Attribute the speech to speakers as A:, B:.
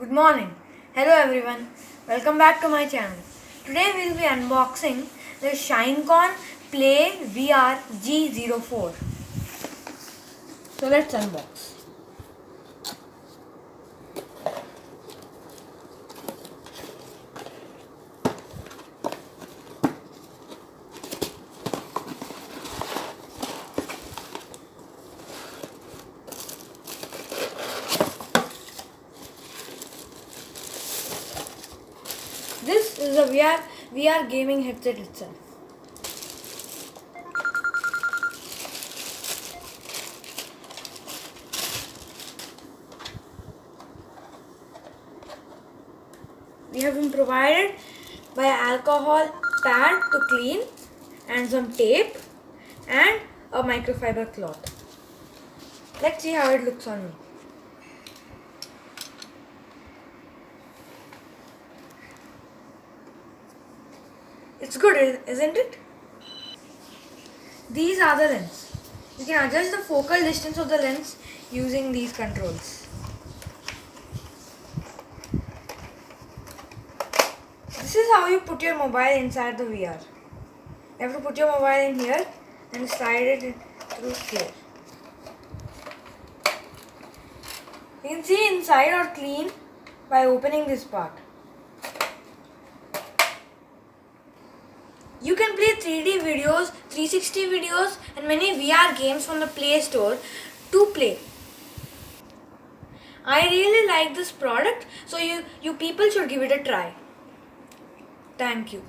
A: Good morning. Hello everyone. Welcome back to my channel. Today we will be unboxing the SHINECON Play VR G04. So let's unbox. This is a VR gaming headset itself. We have been provided by alcohol pad to clean and some tape and a microfiber cloth. Let's see how it looks on me. It's good, isn't it? These are the lens. You can adjust the focal distance of the lens using these controls. This is how you put your mobile inside the VR. You have to put your mobile in here and slide it through here. You can see inside or clean by opening this part. You can play 3D videos, 360 videos and many VR games from the Play Store to play. I really like this product, so you people should give it a try. Thank you.